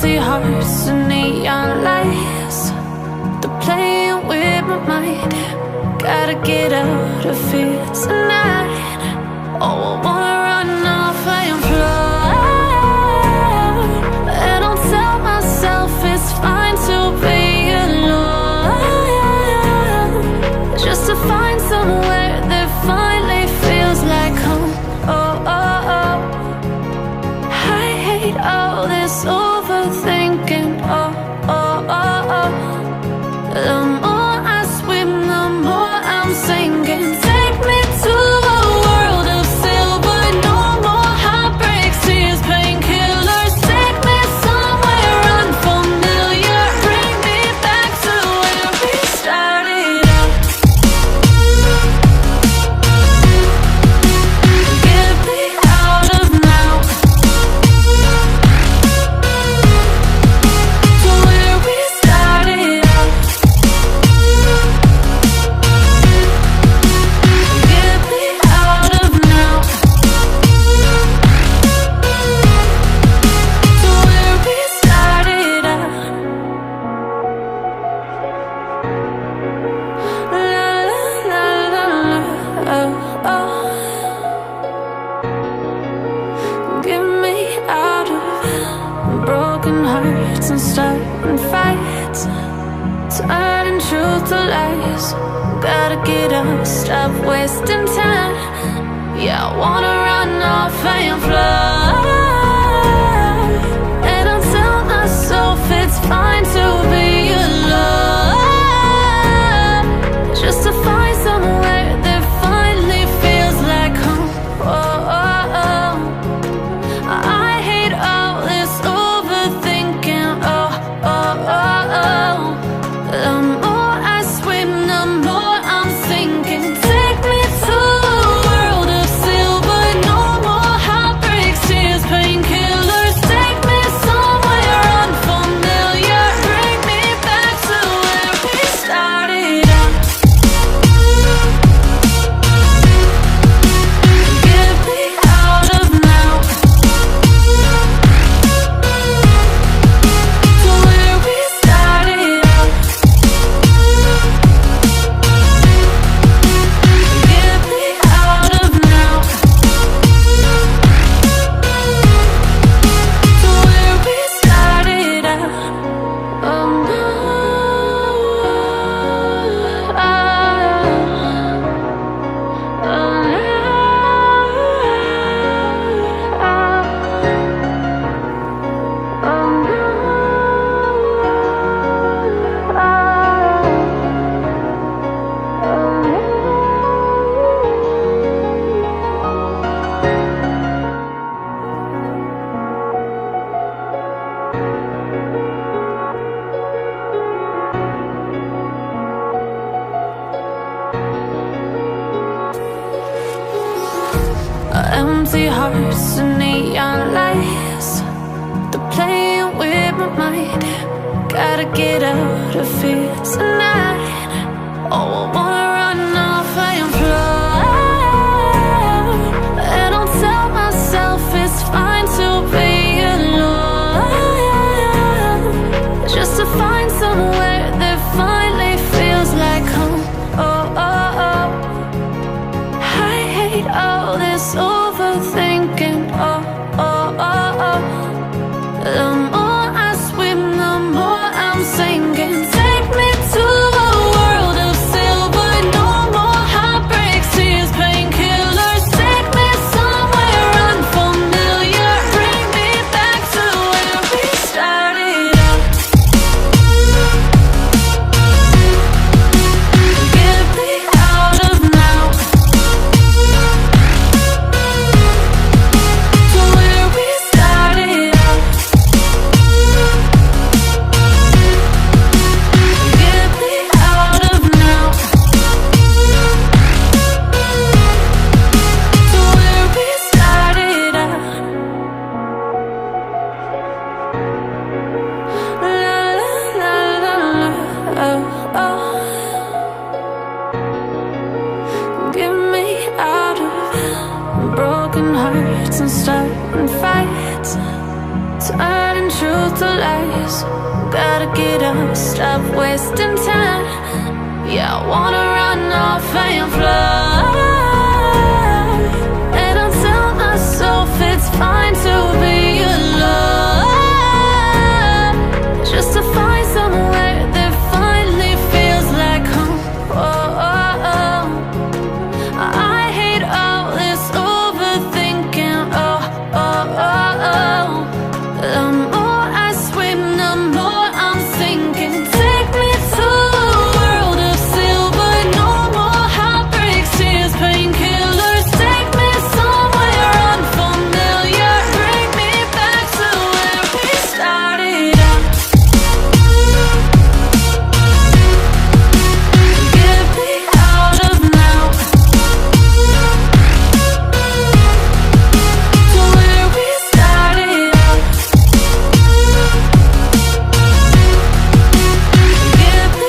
Empty hearts and neon lights, they're playing with my mind. Gotta get out of here tonight. Oh, I wanna run off and fly, and I'll tell myself it's fine to be alone, just to find somewhere that finally feels like home. Oh, oh, oh. I hate all this overthinking. Oh, oh, oh, oh. The more I swim, the more I'm sinking. Take me to a world of silver. No more heartbreaks, tears, painkillers. Take me somewhere unfamiliar. Bring me back to where we started out. Get me out of now, to where we started out. Get me out of now, to where we started out. La la la la la, oh, oh. Get me out of broken hearts and starting fights, turning truth to lies. Gotta get up, stop wasting time. Yeah, I wanna run off and fly, and I'll tell myself it's fine to be alone, just to find somewhere that finally feels like home. Oh, oh, oh. I hate all this overthinking. Oh, oh, oh, oh. The more I swim, the more I'm sinking. Take me to a world of silver. No more heartbreaks, tears, painkillers. Take me somewhere unfamiliar. Bring me back to where we started out. Get me out of now, to where we started out. Get me out of now, to where we started out. Oh no, empty hearts and neon lights, they're playing with my mind. Gotta get out of here tonight. Oh, I wanna run off and fly, and I'll tell myself it's fine to be alone, just to find somewhere that finally feels like home. Oh, oh, oh. I hate all this overthinking. Oh, oh, oh, oh. The more I swim, the more I'm sinking. Take me to a world of silver. to lies. Gotta get up, stop wasting time. Yeah, I wanna run off and fly.